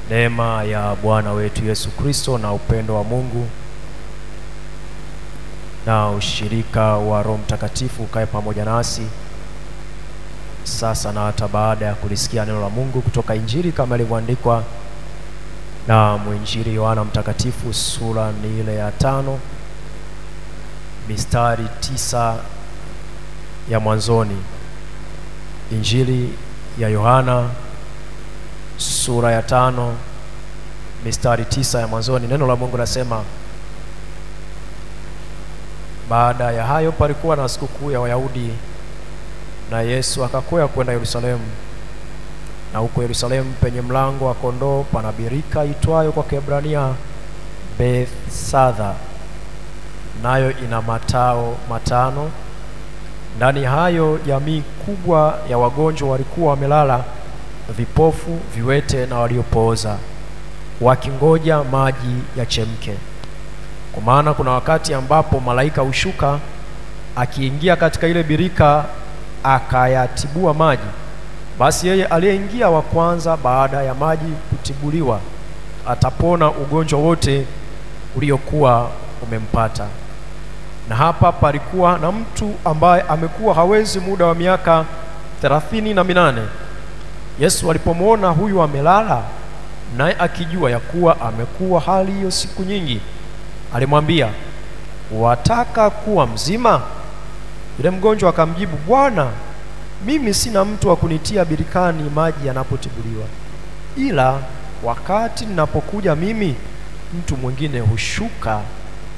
Neema ya Bwana wetu Yesu Kristo na upendo wa Mungu na ushirika wa Roho Mtakatifu ukae pamoja nasi sasa na hata baada ya kulisikia neno la Mungu kutoka Injili kama ilivyoandikwa na mwinjili Yohana Mtakatifu, sura ni ile ya 5 mistari 9 ya mwanzoni. Injili ya Yohana sura ya 5 mistari 9 ya mwanzoni. Neno la Mungu nasema, baada ya hayo palikuwa na sikukuu ya Wayahudi, na Yesu akakwea kwenda Yerusalemu. Na huko Yerusalemu penye mlango wa kondoo pana birika itwayo kwa Kiebrania Bethesda, nayo ina matao 5. Ndani hayo jamii kubwa ya wagonjwa walikuwa wamelala, vipofu, viwete na waliopooza, wakingoja maji yachemke. Kwa maana kuna wakati ambapo malaika hushuka akiingia katika ile birika akayatibua maji. Basi yeye aliyeingia wa kwanza baada ya maji kutibuliwa atapona ugonjwa wote uliokuwa umempata. Na hapa palikuwa na mtu ambaye amekuwa hawezi muda wa miaka 38. Yesu alipomwona huyu amelala, naye akijua ya kuwa amekuwa hali hiyo siku nyingi, alimwambia, "Wataka kuwa mzima?" Yule mgonjwa akamjibu, "Bwana, mimi sina mtu wa kunitia birikani maji yanapotibuliwa, ila wakati ninapokuja mimi, mtu mwingine hushuka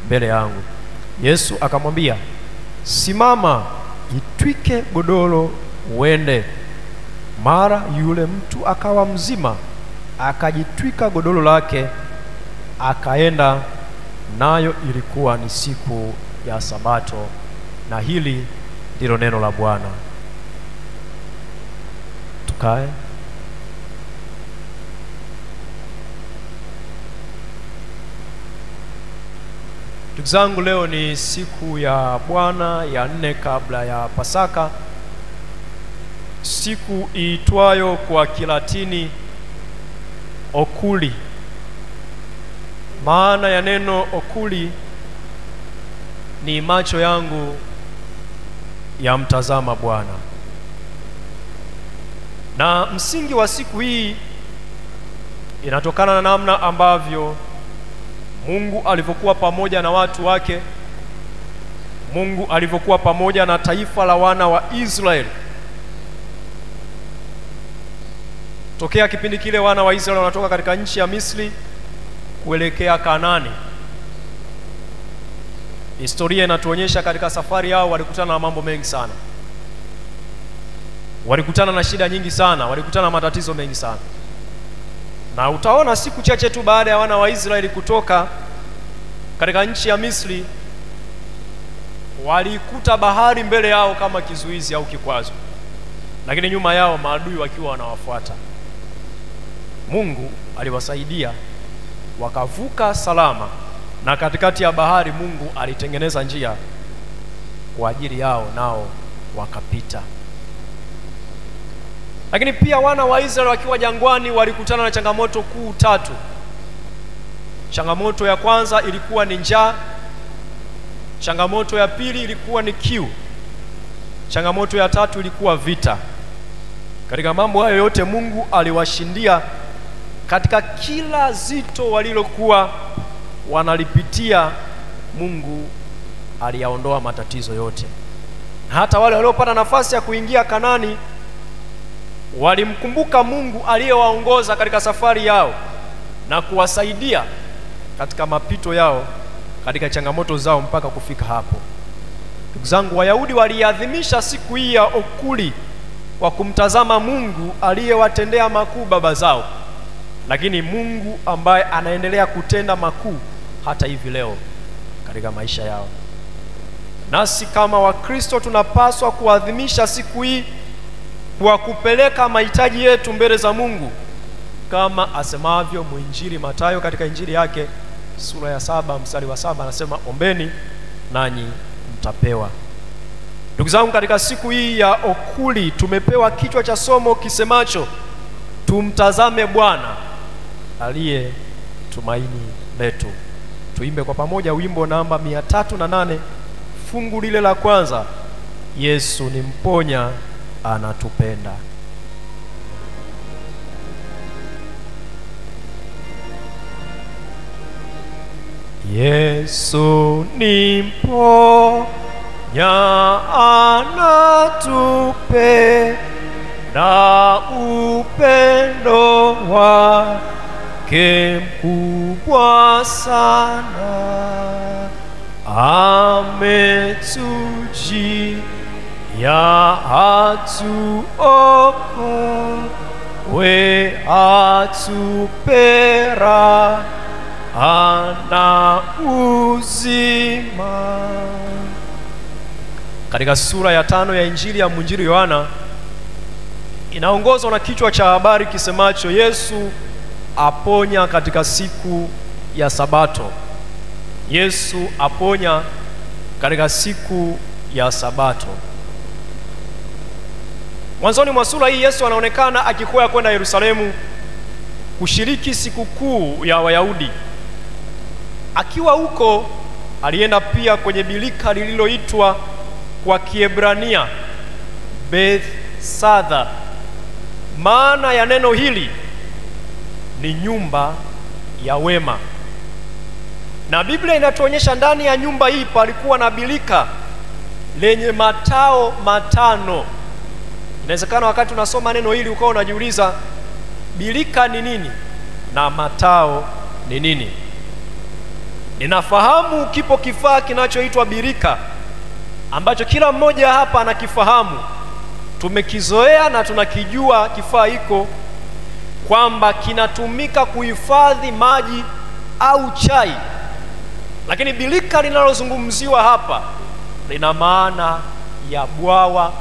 mbele yangu." Yesu akamwambia, "Simama, jitwike godoro uende." Mara yule mtu akawa mzima, akajitwika godoro lake akaenda. Nayo ilikuwa ni siku ya Sabato. Na hili ndilo neno la Bwana. Tukae. Ndugu zangu, leo ni siku ya Bwana ya 4 kabla ya Pasaka, siku iitwayo kwa Kilatini Oculi. Maana ya neno Oculi ni macho yangu ya mtazama Bwana. Na msingi wa siku hii inatokana na namna ambavyo Mungu alivyokuwa pamoja na watu wake, Mungu alivyokuwa pamoja na taifa la wana wa Israeli. Tokea kipindi kile wana wa Israeli wanatoka katika nchi ya Misri kuelekea Kanaani, historia inatuonyesha katika safari yao walikutana na mambo mengi sana. Walikutana na shida nyingi sana, walikutana na matatizo mengi sana. Na utaona siku chache tu baada ya wana wa Israeli kutoka katika nchi ya Misri, walikuta bahari mbele yao kama kizuizi au kikwazo, lakini nyuma yao maadui wakiwa wanawafuata. Mungu aliwasaidia wakavuka salama, na katikati ya bahari Mungu alitengeneza njia kwa ajili yao, nao wakapita. Lakini pia wana wa Israeli wakiwa jangwani walikutana na changamoto kuu 3. Changamoto ya kwanza ilikuwa ni njaa. Changamoto ya pili ilikuwa ni kiu. Changamoto ya tatu ilikuwa vita. Katika mambo hayo yote Mungu aliwashindia. Katika kila zito walilokuwa wanalipitia, Mungu aliyaondoa matatizo yote. Hata wale waliopata nafasi ya kuingia Kanaani walimkumbuka Mungu aliyewaongoza katika safari yao na kuwasaidia katika mapito yao, katika changamoto zao mpaka kufika hapo. Ndugu zangu, Wayahudi waliadhimisha siku hii ya Oculi kwa kumtazama Mungu aliyewatendea makuu baba zao, lakini Mungu ambaye anaendelea kutenda makuu hata hivi leo katika maisha yao. Nasi kama Wakristo tunapaswa kuadhimisha siku hii kwa kupeleka mahitaji yetu mbele za Mungu, kama asemavyo mwinjili Mathayo katika injili yake sura ya 7 mstari wa 7, anasema, "Ombeni nanyi mtapewa." Ndugu zangu, katika siku hii ya Oculi tumepewa kichwa cha somo kisemacho tumtazame Bwana. aliye tumaini letu. Tuimbe kwa pamoja wimbo namba 308 fungu lile la kwanza, Yesu ni mponya anatupenda. Yesu ni mponya anatupenda, upendo wake mkubwa sana, ametujia atuokoe, atupera ana uzima. Katika sura ya 5 ya Injili ya Mwinjili Yohana inaongozwa na kichwa cha habari kisemacho Yesu aponya katika siku ya Sabato. Yesu aponya katika siku ya Sabato. Mwanzoni mwa sura hii Yesu anaonekana akikwea kwenda Yerusalemu kushiriki sikukuu ya Wayahudi. Akiwa huko alienda pia kwenye bilika lililoitwa kwa Kiebrania Bethsatha. Maana ya neno hili ni nyumba ya wema. Na Biblia inatuonyesha ndani ya nyumba hii palikuwa na bilika lenye matao 5. Inawezekana wakati unasoma neno hili ukawa unajiuliza bilika ni nini na matao ni nini? Ninafahamu kipo kifaa kinachoitwa birika ambacho kila mmoja hapa anakifahamu. Tumekizoea na tunakijua kifaa hiko kwamba kinatumika kuhifadhi maji au chai. Lakini birika linalozungumziwa hapa lina maana ya bwawa,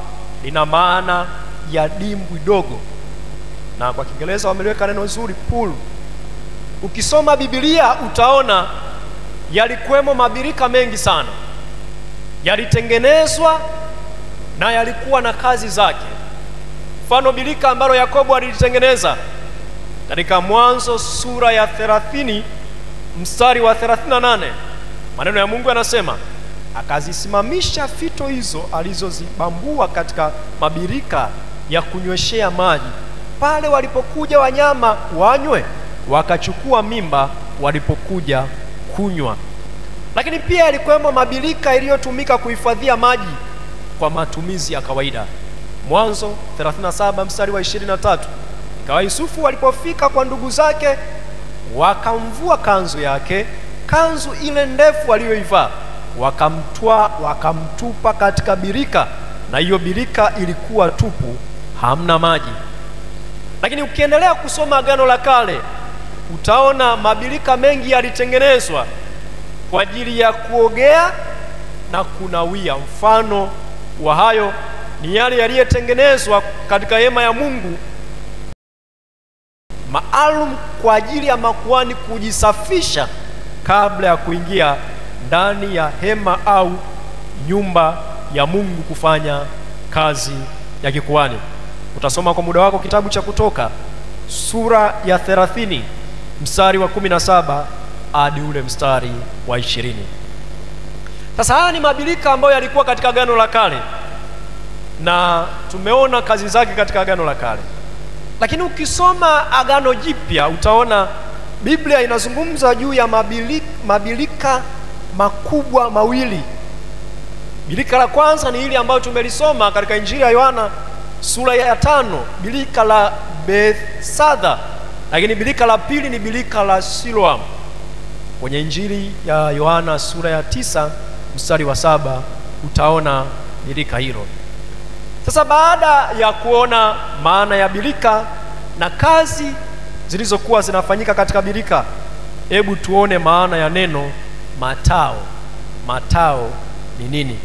lina maana ya dimbwi dogo. Na kwa Kiingereza wameliweka neno zuri, pool. Ukisoma Biblia utaona yalikuwemo mabirika mengi sana, yalitengenezwa na yalikuwa na kazi zake. Mfano birika ambalo Yakobo alilitengeneza katika Mwanzo sura ya 30 mstari wa 38, maneno ya Mungu yanasema, akazisimamisha fito hizo alizozibambua katika mabirika ya kunyweshea maji, pale walipokuja wanyama wanywe, wakachukua mimba walipokuja kunywa. Lakini pia yalikuwemo mabirika iliyotumika kuhifadhia maji kwa matumizi ya kawaida. Mwanzo 37 mstari wa 23, ikawa Yusufu walipofika kwa ndugu zake, wakamvua kanzu yake, kanzu ile ndefu aliyoivaa, wakamtupa katika birika, na hiyo birika ilikuwa tupu, hamna maji. Lakini ukiendelea kusoma Agano la Kale utaona mabirika mengi yalitengenezwa kwa ajili ya kuogea na kunawia. Mfano wa hayo ni yale yaliyotengenezwa katika hema ya Mungu maalum kwa ajili ya makuhani kujisafisha kabla ya kuingia ndani ya hema au nyumba ya Mungu kufanya kazi ya kikuhani. Utasoma kwa muda wako kitabu cha Kutoka sura ya 30 mstari wa 17 hadi ule mstari wa 20. Sasa haya ni mabirika ambayo yalikuwa katika Agano la Kale na tumeona kazi zake katika Agano la Kale. Lakini ukisoma Agano Jipya utaona Biblia inazungumza juu ya mabirika makubwa mawili. Birika la kwanza ni hili ambayo tumelisoma katika Injili ya Yohana sura ya 5, birika la Bethsatha. Lakini birika la pili ni birika la Siloam. Kwenye Injili ya Yohana sura ya 9 mstari wa 7 utaona birika hilo. Sasa baada ya kuona maana ya birika na kazi zilizokuwa zinafanyika katika birika, hebu tuone maana ya neno matao. Matao ni nini?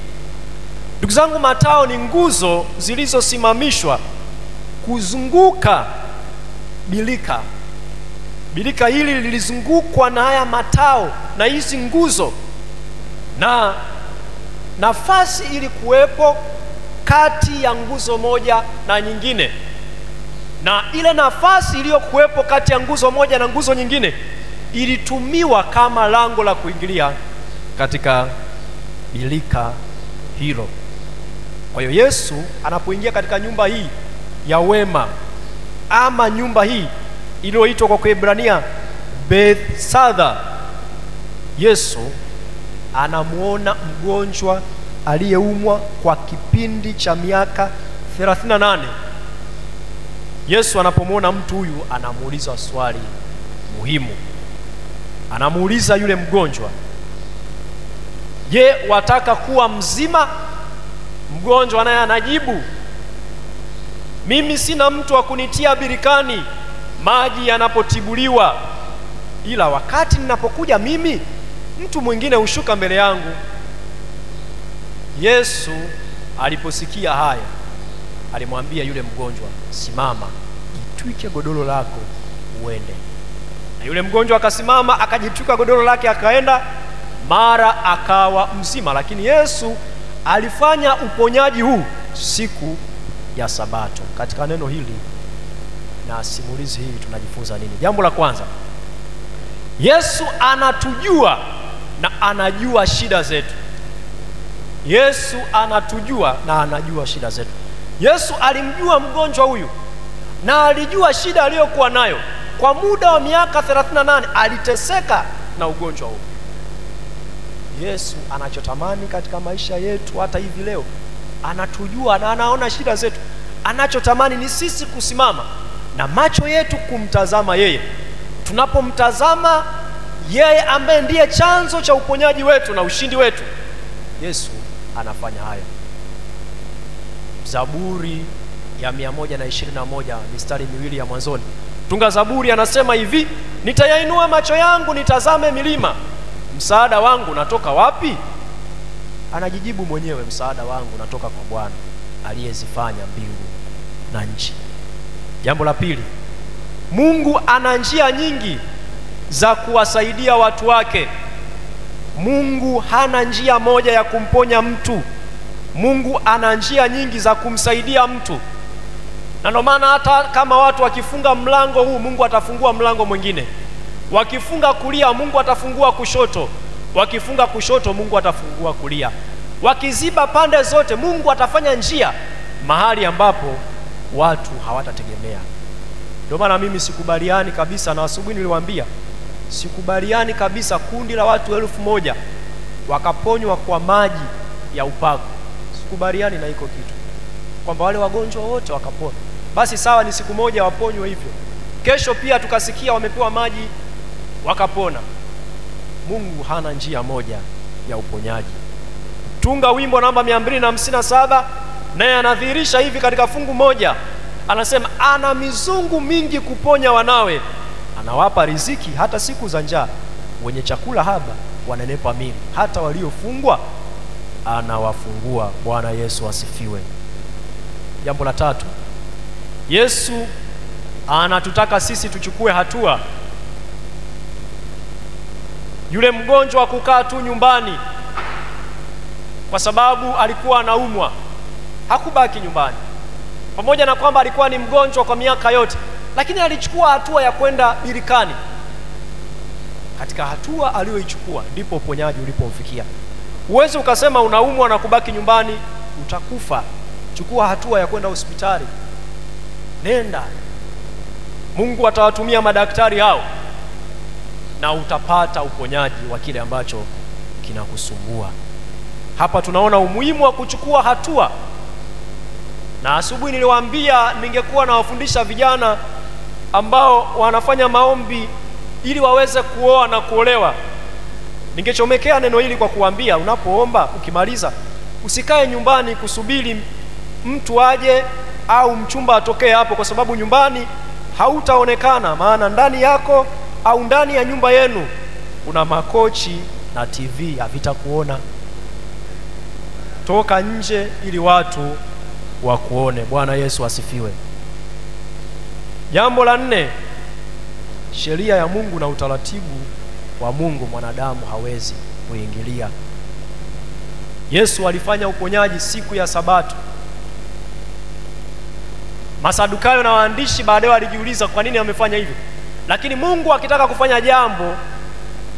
Ndugu zangu, matao ni nguzo zilizosimamishwa kuzunguka birika. Birika hili lilizungukwa na haya matao na hizi nguzo, na nafasi ili kuwepo kati ya nguzo moja na nyingine. na ile nafasi iliyokuwepo kati ya nguzo moja na nguzo nyingine ilitumiwa kama lango la kuingilia katika birika hilo. Kwa hiyo Yesu anapoingia katika nyumba hii ya wema, ama nyumba hii iliyoitwa kwa Kiebrania Bethsaida, Yesu anamuona mgonjwa aliyeumwa kwa kipindi cha miaka 38. Yesu anapomuona mtu huyu anamuuliza swali muhimu. Anamuuliza yule mgonjwa, "Je, wataka kuwa mzima?" Mgonjwa naye anajibu, "Mimi sina mtu wa kunitia birikani maji yanapotibuliwa, ila wakati ninapokuja mimi, mtu mwingine hushuka mbele yangu." Yesu aliposikia haya, alimwambia yule mgonjwa, "Simama, jitwike godoro lako uende." Na yule mgonjwa akasimama, akajitwika godoro lake, akaenda, mara akawa mzima. Lakini Yesu alifanya uponyaji huu siku ya Sabato. Katika neno hili na simulizi hii tunajifunza nini? Jambo la kwanza, Yesu anatujua na anajua shida zetu. Yesu anatujua na anajua shida zetu. Yesu alimjua mgonjwa huyu na alijua shida aliyokuwa nayo. Kwa muda wa miaka 38 aliteseka na ugonjwa huu. Yesu anachotamani katika maisha yetu hata hivi leo, anatujua na anaona shida zetu. Anachotamani ni sisi kusimama na macho yetu kumtazama yeye. Tunapomtazama yeye ambaye ndiye chanzo cha uponyaji wetu na ushindi wetu, Yesu anafanya hayo. Zaburi ya 121 mistari miwili ya mwanzoni, mtunga zaburi anasema hivi, "Nitayainua macho yangu nitazame milima, msaada wangu unatoka wapi?" Anajijibu mwenyewe, msaada wangu unatoka kwa Bwana aliyezifanya mbingu na nchi. Jambo la pili, Mungu ana njia nyingi za kuwasaidia watu wake. Mungu hana njia moja ya kumponya mtu. Mungu ana njia nyingi za kumsaidia mtu. Na ndio maana hata kama watu wakifunga mlango huu, Mungu atafungua mlango mwingine. Wakifunga kulia, Mungu atafungua kushoto. Wakifunga kushoto, Mungu atafungua kulia. Wakiziba pande zote, Mungu atafanya njia mahali ambapo watu hawatategemea. Ndio maana mimi sikubaliani kabisa, na asubuhi niliwaambia, sikubaliani kabisa kundi la watu 1000 wakaponywa kwa maji ya upako. Sikubaliani na hiko kitu, kwamba wale wagonjwa wote wakapona. Basi sawa, ni siku moja waponywe hivyo, kesho pia tukasikia wamepewa maji wakapona. Mungu hana njia moja ya uponyaji. Tunga wimbo namba 257 naye anadhihirisha hivi katika fungu moja. Anasema, "Ana mizungu mingi kuponya wanawe, anawapa riziki hata siku za njaa, wenye chakula haba wananepa mili, hata waliofungwa anawafungua." Bwana Yesu asifiwe. Jambo la tatu, Yesu anatutaka sisi tuchukue hatua. Yule mgonjwa kukaa tu nyumbani kwa sababu alikuwa anaumwa, hakubaki nyumbani. Pamoja na kwamba alikuwa ni mgonjwa kwa miaka yote, lakini alichukua hatua ya kwenda birikani. Katika hatua aliyoichukua ndipo uponyaji ulipomfikia. Uweze ukasema unaumwa na kubaki nyumbani, utakufa. Chukua hatua ya kwenda hospitali. Nenda. Mungu atawatumia madaktari hao na utapata uponyaji wa kile ambacho kinakusumbua. Hapa tunaona umuhimu wa kuchukua hatua. Na asubuhi niliwaambia ningekuwa nawafundisha vijana ambao wanafanya maombi ili waweze kuoa na kuolewa, ningechomekea neno hili kwa kuambia, unapoomba ukimaliza, usikae nyumbani kusubiri mtu aje au mchumba atokee hapo, kwa sababu nyumbani hautaonekana. Maana ndani yako au ndani ya nyumba yenu kuna makochi na TV, havitakuona. Toka nje ili watu wakuone. Bwana Yesu asifiwe. Jambo la 4, sheria ya Mungu na utaratibu wa Mungu mwanadamu hawezi kuingilia. Yesu alifanya uponyaji siku ya Sabato. Masadukayo na waandishi baadaye walijiuliza kwa nini amefanya hivyo. Lakini Mungu akitaka kufanya jambo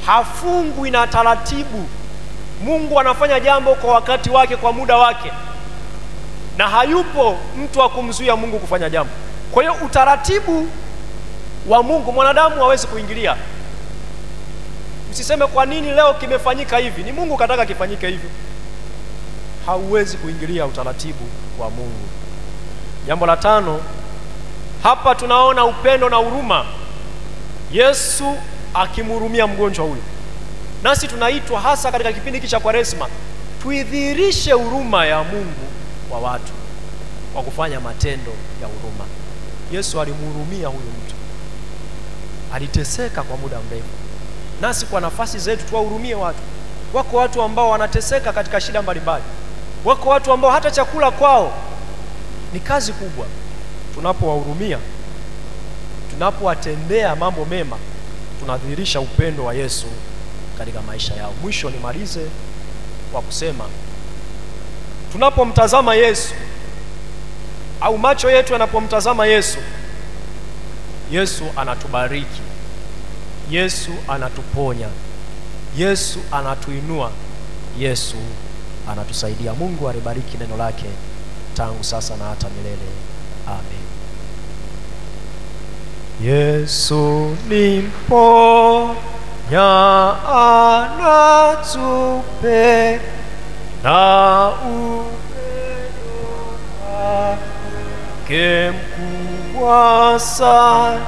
hafungwi na taratibu. Mungu anafanya jambo kwa wakati wake, kwa muda wake, na hayupo mtu wa kumzuia Mungu kufanya jambo. Kwa hiyo utaratibu wa Mungu mwanadamu hawezi kuingilia. Usiseme kwa nini leo kimefanyika hivi, ni Mungu kataka kifanyike hivyo. Hauwezi kuingilia utaratibu wa Mungu. Jambo la 5, hapa tunaona upendo na huruma. Yesu akimhurumia mgonjwa huyu. Nasi tunaitwa hasa katika kipindi hiki cha Kwaresma tuidhihirishe huruma ya Mungu kwa watu kwa kufanya matendo ya huruma. Yesu alimhurumia huyu mtu, aliteseka kwa muda mrefu. Nasi kwa nafasi zetu tuwahurumie watu. Wako watu ambao wanateseka katika shida mbalimbali. Wako watu ambao hata chakula kwao ni kazi kubwa. Tunapowahurumia, tunapowatendea mambo mema, tunadhihirisha upendo wa Yesu katika maisha yao. Mwisho nimalize kwa kusema, tunapomtazama Yesu au macho yetu yanapomtazama Yesu, Yesu anatubariki, Yesu anatuponya, Yesu anatuinua, Yesu anatusaidia. Mungu alibariki neno lake tangu sasa na hata milele. Amen. Yesu ni mponya, anatupe na upendo wake mkubwa sana.